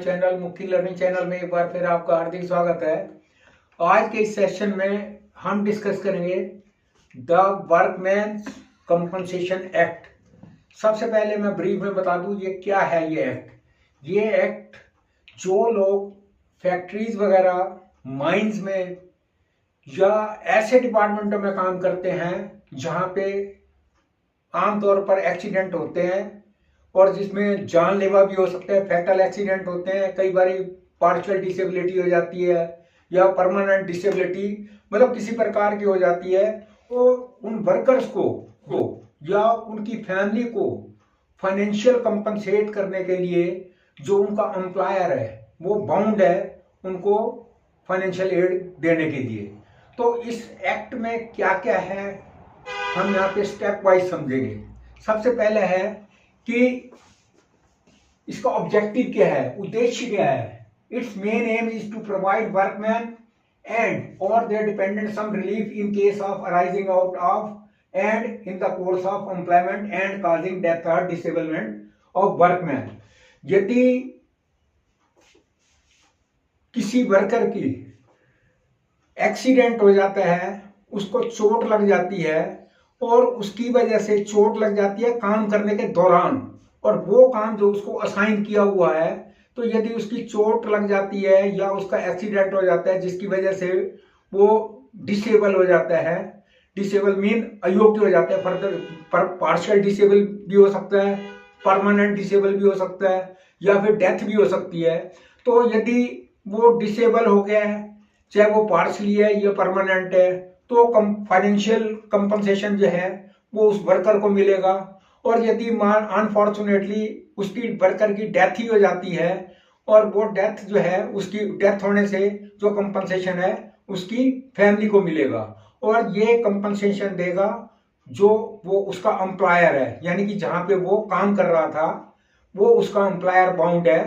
Channel मुक्ति learning channel में एक बार फिर आपका हार्दिक स्वागत है। आज के इस सेशन में हम डिस्कस करेंगे द वर्कमैन्स कंपनसेशन एक्ट। सबसे पहले मैं ब्रीफ में बता दूं ये क्या है। ये एक्ट जो लोग फैक्ट्रीज वगैरह, माइंस में या ऐसे डिपार्टमेंटों में काम करते हैं जहां पे आमतौर पर एक्सीडेंट होते हैं और जिसमें जानलेवा भी हो सकते हैं, फैटल एक्सीडेंट होते हैं, कई बार पार्शियल डिसेबिलिटी हो जाती है या परमानेंट डिसेबिलिटी, मतलब किसी प्रकार की हो जाती है, तो उन वर्कर्स को या उनकी फैमिली को फाइनेंशियल कंपनसेट करने के लिए जो उनका एम्प्लॉयर है वो बाउंड है उनको फाइनेंशियल एड देने के लिए। तो इस एक्ट में क्या क्या है हम यहाँ पे स्टेप वाइज समझेंगे। सबसे पहले है कि इसका ऑब्जेक्टिव क्या है, उद्देश्य क्या है। Its main aim is to provide workman and और their dependent some relief in case of arising out of and in the course of employment and causing death और डिसेबलमेंट ऑफ वर्कमैन। यदि किसी worker की accident हो जाता है, उसको चोट लग जाती है और उसकी वजह से चोट लग जाती है काम करने के दौरान, और वो काम जो उसको असाइन किया हुआ है, तो यदि उसकी चोट लग जाती है या उसका एक्सीडेंट हो जाता है जिसकी वजह से वो डिसेबल हो जाता है, डिसेबल मीन अयोग्य हो जाता है, फर्दर पार्शियल डिसेबल भी हो सकता है, परमानेंट डिसेबल भी हो सकता है या फिर डेथ भी हो सकती है। तो यदि वो डिसेबल हो गया है, चाहे वो पार्शियली है या परमानेंट है, तो फाइनेंशियल कंपनसेशन जो है वो उस वर्कर को मिलेगा। और यदि अनफॉर्चुनेटली उसकी वर्कर की डेथ ही हो जाती है और वो डेथ जो है, उसकी डेथ होने से जो कंपनसेशन है उसकी फैमिली को मिलेगा, और ये कंपनसेशन देगा जो वो उसका एम्प्लॉयर है, यानी कि जहां पे वो काम कर रहा था वो उसका एम्प्लॉयर बाउंड है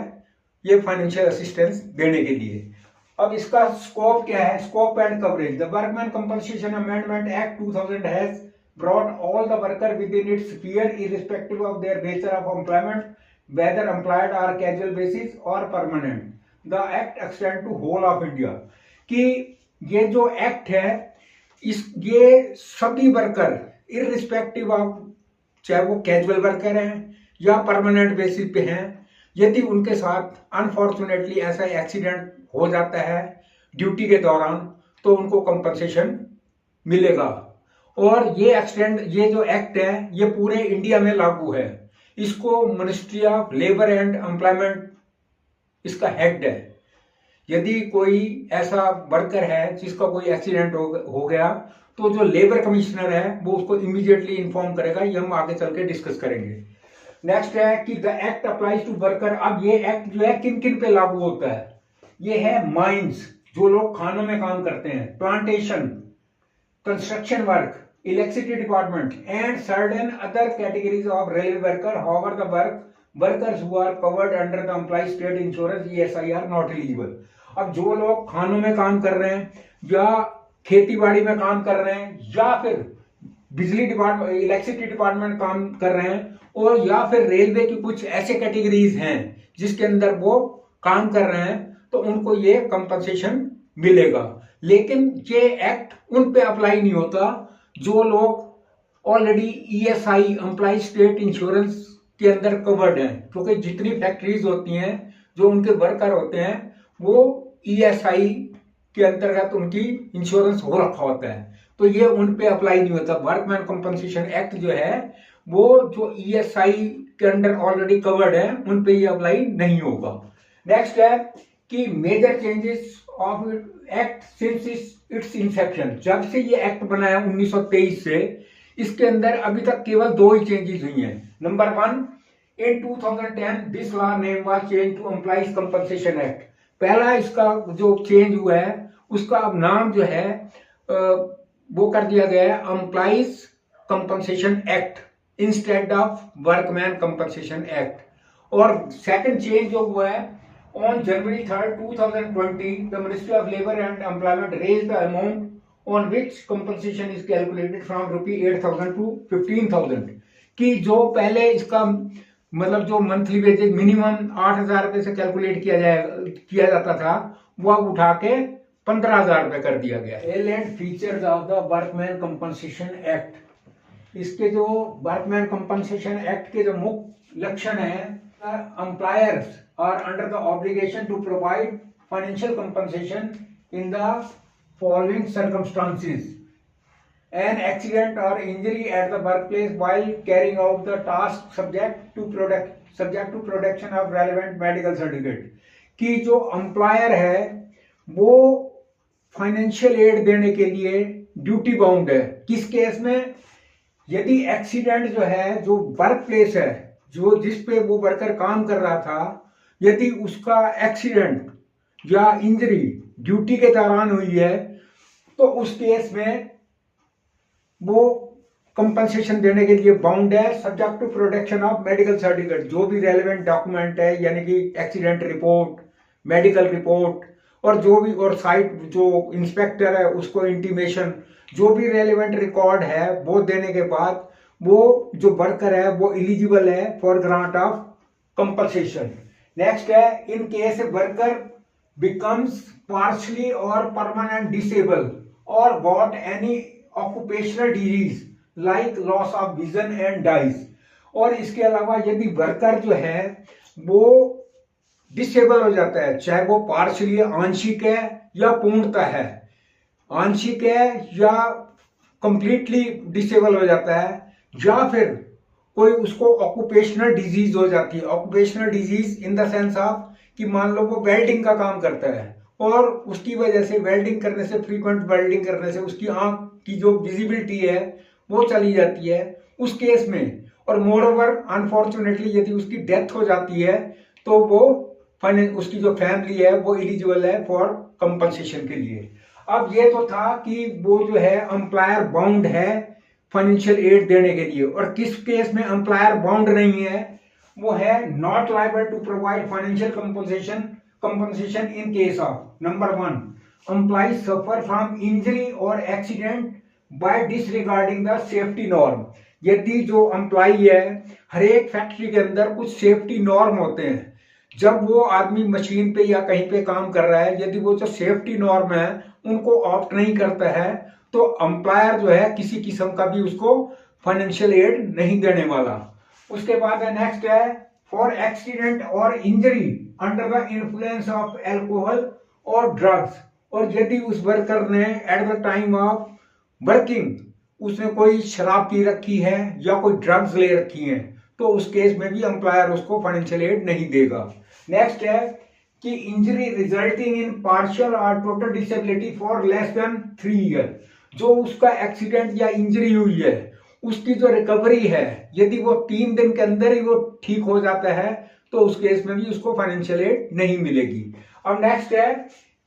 ये फाइनेंशियल असिस्टेंस देने के लिए। अब इसका स्कोप क्या है, scope and coverage. The workman compensation amendment act 2000 has brought all the worker within its sphere irrespective of their nature of employment, whether employed or casual basis or permanent. The act extend to whole of India। कि ये जो act है ये सभी worker irrespective of, चाहे वो casual worker हैं या परमानेंट बेसिस पे हैं, यदि उनके साथ अनफॉर्चुनेटली ऐसा एक्सीडेंट हो जाता है ड्यूटी के दौरान तो उनको कंपनसेशन मिलेगा। और ये जो एक्ट है ये पूरे इंडिया में लागू है। इसको ministry of labour and employment इसका हेड है। यदि कोई ऐसा वर्कर है जिसका कोई एक्सीडेंट हो गया तो जो लेबर कमिश्नर है वो उसको इमीडिएटली इन्फॉर्म करेगा। ये हम आगे चल के डिस्कस करेंगे। नेक्स्ट है कि the act applies to worker. अब ये एक्ट जो है किन किन पे लागू होता है, ये है माइंस, जो लोग खानों में काम करते हैं, plantation, construction work, electricity department and certain other categories of railway worker. However the workers who are covered under the employ state insurance ESI are not eligible. अब जो लोग खानों में काम कर रहे हैं या खेती बाड़ी में काम कर रहे हैं या फिर बिजली डिपार्टमेंट, इलेक्ट्रिसिटी डिपार्टमेंट काम कर रहे हैं, और या फिर रेलवे की कुछ ऐसे कैटेगरीज हैं जिसके अंदर वो काम कर रहे हैं, तो उनको ये कंपनसेशन मिलेगा। लेकिन ये एक्ट उन पे अप्लाई नहीं होता जो लोग already ESI employ state insurance के अंदर कवर्ड हैं, क्योंकि जितनी फैक्ट्रीज होती हैं जो उनके वर्कर होते हैं वो ESI के अंतर्गत उनकी इंश्योरेंस हो रखा होता है, तो ये उन पे अप्लाई नहीं होता। वर्कमैन कंपनसेशन एक्ट जो है वो जो ESI के अंडर ऑलरेडी कवर्ड है उन पे ये अप्लाई नहीं होगा। नेक्स्ट है कि major changes of act since its inception. जब से ये एक्ट बना है 1923 से, इसके अंदर अभी तक केवल 2 ही चेंजेस हुई हैं। Number 1, in 2010 this law name was change to employees compensation act. पहला इसका जो चेंज हुआ है उसका अब नाम जो है वो कर दिया गया है employees compensation act instead of workman compensation act. और सेकंड चेंज जो हुआ है, on January 3rd, 2020, the Ministry of Labour and Employment raised the amount on which compensation is calculated from ₹8,000 to 15,000। कि जो पहले इसका मतलब जो मंथली वेजेज मिनिमम 8,000 रुपये से कैलकुलेट किया जाता था, वो अब उठा के 15,000 रुपये कर दिया गया। L and features of the workman compensation act, इसके जो वर्कमैन कंपनसेशन एक्ट के जो मुख्य लक्षण है, employers are under the obligation to provide financial compensation in the following circumstances: an accident or injury at the workplace while carrying out the task subject to production of relevant medical certificate, कि जो employer है वो financial aid देने के लिए duty bound है। किस case में? यदि एक्सीडेंट जो है, जो वर्क प्लेस है, जो जिस पे वो वर्कर काम कर रहा था, यदि उसका एक्सीडेंट या इंजरी ड्यूटी के दौरान हुई है, तो उस केस में वो कंपनसेशन देने के लिए बाउंड है, subject to production of medical certificate. जो भी रेलेवेंट डॉक्यूमेंट है, यानी कि एक्सीडेंट रिपोर्ट, मेडिकल रिपोर्ट, और जो भी और साइट जो इंस्पेक्टर है उसको इंटीमेशन, जो भी रेलेवेंट रिकॉर्ड है वो देने के बाद वो जो वर्कर है वो एलिजिबल है for grant of compensation. Next है, in case worker becomes partially और परमानेंट डिसेबल और got any occupational disease like loss of vision and dies. और इसके अलावा यदि वर्कर जो है वो डिसेबल हो जाता है, चाहे वो पार्शियली आंशिक है या पूर्णतः है, आंशिक है या कंप्लीटली डिसेबल हो जाता है, या फिर कोई उसको ऑक्यूपेशनल डिजीज हो जाती है। Occupational disease in the sense of कि मान लो वो वेल्डिंग का काम करता है और उसकी वजह से वेल्डिंग करने से, फ्रीक्वेंट वेल्डिंग करने से उसकी आंख की जो विजिबिलिटी है वो चली जाती है, उस केस में। और मोर ओवर अनफॉर्चुनेटली यदि उसकी डेथ हो जाती है तो वो उसकी जो फैमिली है वो एलिजिबल है फॉर कंपनसेशन के लिए। अब ये तो था कि वो जो है एम्प्लॉयर बाउंड है फाइनेंशियल एड देने के लिए, और किस केस में एम्प्लॉयर बाउंड नहीं है, वो है not liable to provide financial compensation in case of: number 1, employee suffer from injury or accident by disregarding the safety norm। यदि जो एम्प्लॉई है, हर एक फैक्ट्री के अंदर कुछ सेफ्टी नॉर्म होते हैं, जब वो आदमी मशीन पे या कहीं पे काम कर रहा है, यदि वो जो सेफ्टी नॉर्म है उनको ऑप्ट नहीं करता है, तो एम्प्लॉयर जो है किसी किस्म का भी उसको फाइनेंशियल एड नहीं देने वाला। उसके बाद नेक्स्ट है, फॉर एक्सीडेंट और injury under the influence of alcohol और ड्रग्स। और यदि उस वर्कर ने at the time of working उसने कोई शराब पी रखी है या कोई ड्रग्स ले रखी हैं, तो उस केस में भी एम्प्लॉयर उसको फाइनेंशियल एड नहीं देगा। नेक्स्ट है कि इंजरी रिजल्टिंग इन पार्शियल और total disability for less than 3 year. जो उसका एक्सीडेंट या इंजरी हुई है उसकी जो रिकवरी है, यदि वो 3 दिन के अंदर ही वो ठीक हो जाता है, तो उस केस में भी उसको फाइनेंशियल एड नहीं मिलेगी। अब नेक्स्ट है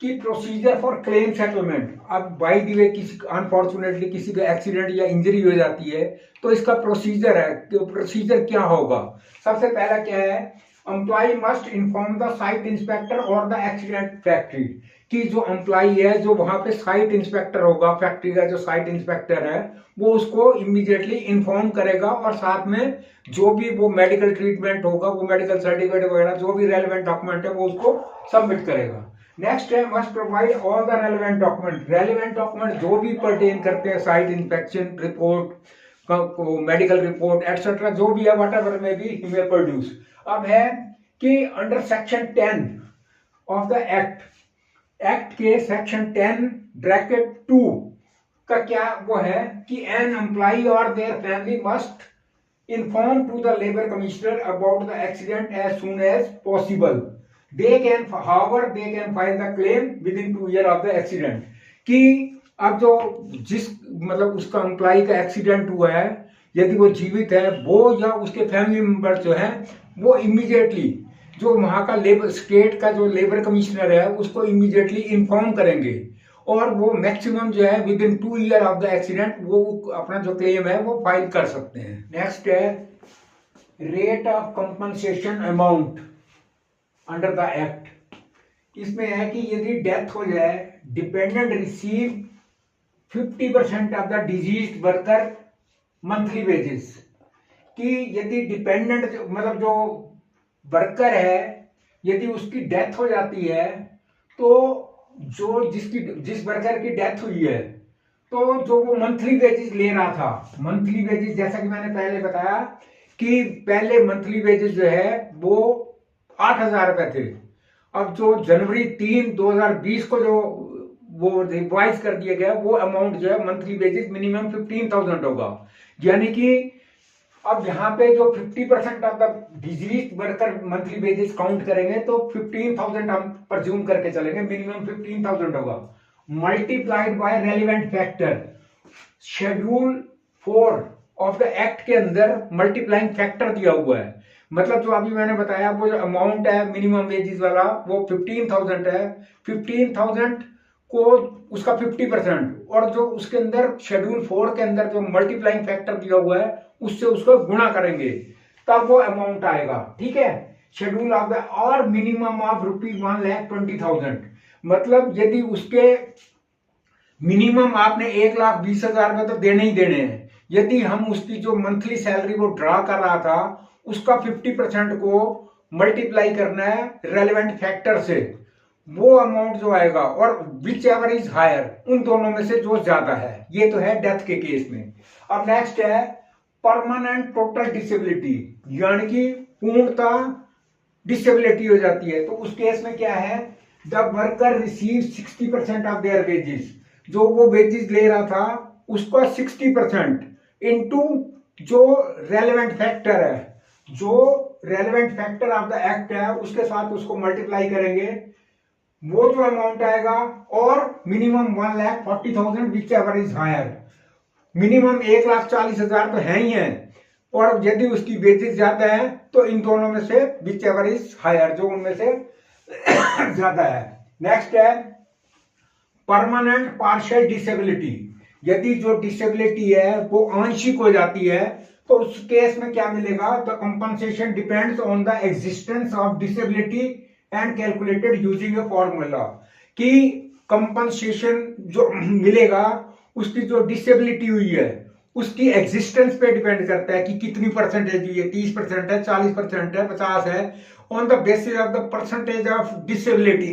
कि प्रोसीजर फॉर क्लेम सेटलमेंट। अब बाय द वे किसी अनफॉर्चुनेटली किसी का एक्सीडेंट या इंजरी हो जाती है, तो इसका प्रोसीजर है, प्रोसीजर क्या होगा। सबसे पहला क्या है, employ must inform the site inspector और द एक्सीडेंट फैक्ट्री, कि जो एम्प्लॉय है जो वहां पे साइट इंस्पेक्टर होगा, फैक्ट्री का जो साइट इंस्पेक्टर है वो उसको इमीडिएटली इन्फॉर्म करेगा, और साथ में जो भी वो मेडिकल ट्रीटमेंट होगा, वो मेडिकल सर्टिफिकेट वगैरह जो भी रेलेवेंट डॉक्यूमेंट है वो उसको सबमिट करेगा। नेक्स्ट है, must provide all the relevant document. Relevant document जो भी पर्टेन करते हैं, site inspection report, medical report etcetera, जो भी है वट एवर में भी ही विल प्रोड्यूस। अब है कि under section 10 of the act के सेक्शन 10(2) का क्या वो है कि एन एम्प्लॉई और their family must inform to the labour commissioner about the accident as soon as possible. They can file the claim within 2 years of the accident। कि अब जो जिस मतलब उसका एम्प्लॉई का एक्सीडेंट हुआ है, यदि वो जीवित है, वो या उसके फैमिली मेंबर जो है वो इमीडिएटली जो वहां का लेबर स्टेट का जो लेबर कमिश्नर है उसको इमीडिएटली इन्फॉर्म करेंगे, और वो मैक्सिमम जो है within 2 year of the accident वो अपना जो क्लेम है वो फाइल कर सकते हैं। नेक्स्ट है rate of compensation amount under the act. इसमें है कि यदि डेथ हो जाए, dependent receive 50% of the diseased worker monthly wages. कि यदि डिपेंडेंट मतलब जो वर्कर है यदि उसकी डेथ हो जाती है तो जो जिस वर्कर की डेथ हुई है तो जो वो मंथली वेजेस ले रहा था, मंथली वेजेस जैसा कि मैंने पहले बताया कि पहले मंथली वेजेस जो है वो 8,000 रुपए थे। अब जो जनवरी 3 2020 को जो वो रिवाइज कर दिया गया वो अमाउंट जो है मंथली वेजेस मिनिमम 15,000 होगा। यानी कि अब यहाँ पे जो 50% of the disease worker monthly wages count करेंगे तो 15,000 हम परज्यूम करके चलेंगे, मिनिमम 15,000 होगा। Multiplied by relevant factor, schedule 4 of the act के अंदर मल्टीप्लाइंग फैक्टर दिया हुआ है। मतलब जो अभी मैंने बताया वो जो अमाउंट है मिनिमम वेजेस वाला वो 15,000 है। 15,000 को उसका 50% और जो उसके अंदर शेड्यूल 4 के अंदर जो मल्टीप्लाइंग फैक्टर दिया हुआ है उससे उसको गुणा करेंगे तब वो अमाउंट आएगा। ठीक है, शेड्यूल ऑफ द और मिनिमम ऑफ ₹1,20,000। मतलब यदि उसके मिनिमम आपने 1,20,000 रुपए तो देने ही देने हैं। यदि हम उसकी जो मंथली सैलरी वो ड्रा कर रहा था उसका 50% को मल्टीप्लाई करना है रेलेवेंट फैक्टर से, वो अमाउंट जो आएगा और विच एवर इज हायर उन दोनों में से जो ज्यादा है। ये तो है डेथ के केस में। अब नेक्स्ट है परमानेंट टोटल डिसेबिलिटी, यानी कि पूर्णतः डिसेबिलिटी हो जाती है। तो उस केस में क्या है, the worker receive 60% of their wages, जो वो वेजेस ले रहा था उसका 60% इनटू जो रेलेवेंट फैक्टर है, जो relevant factor of the act है उसके साथ उसको मल्टीप्लाई करेंगे, वो जो अमाउंट आएगा और minimum 1,40,000 whichever is higher. Minimum 1,40,000 तो है ही है और यदि उसकी वेजेस ज्यादा है तो इन दोनों में से विच एवर इज हायर, जो उनमें से ज्यादा है। नेक्स्ट है परमानेंट पार्शियल डिसेबिलिटी, यदि जो डिसेबिलिटी है वो आंशिक हो जाती है तो उस केस में क्या मिलेगा, the compensation depends on the existence of disability and calculated using a formula, कि कंपनसेशन जो मिलेगा उसकी जो डिसेबिलिटी हुई है उसकी एग्जिस्टेंस पे डिपेंड करता है कि कितनी परसेंटेज हुई है, 30% है, 40% है, 50 है। On the basis of the percentage of disability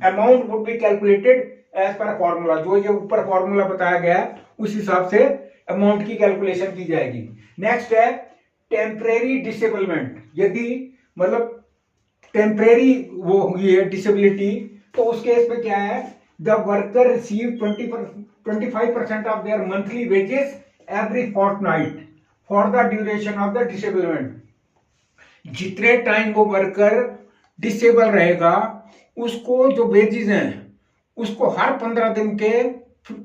amount would be calculated as per formula, जो ये ऊपर फॉर्मूला बताया गया है उस हिसाब से अमाउंट की कैलकुलेशन की जाएगी। नेक्स्ट है टेम्परेरी डिसेबलमेंट, यदि मतलब टेम्परेरी वो हुई है डिसेबिलिटी तो उस केस में क्या है, the worker receive 25% of their monthly wages every Fortnite for the duration of the disablement. जितने टाइम वो वर्कर डिसेबल रहेगा उसको जो वेजेस हैं उसको हर 15 दिन के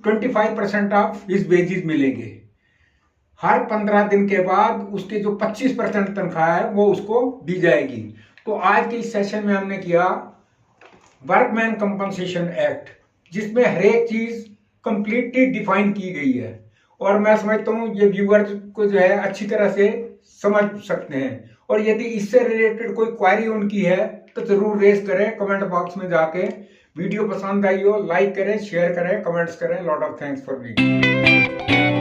25% ऑफ हिज वेजेस मिलेंगे। हर 15 दिन के बाद उसके जो 25% तनख्वाह है वो उसको दी जाएगी। तो आज के इस सेशन में हमने किया वर्कमैन कंपनसेशन एक्ट, जिसमें हर एक चीज कंप्लीटली डिफाइन की गई है और मैं समझता हूँ ये व्यूअर्स को जो है अच्छी तरह से समझ सकते हैं। और यदि इससे रिलेटेड कोई क्वेरी उनकी है तो जरूर रेज करें कमेंट बॉक्स में जाके। वीडियो पसंद आई हो लाइक करें, शेयर करें, कमेंट्स करें। Lot of thanks for video.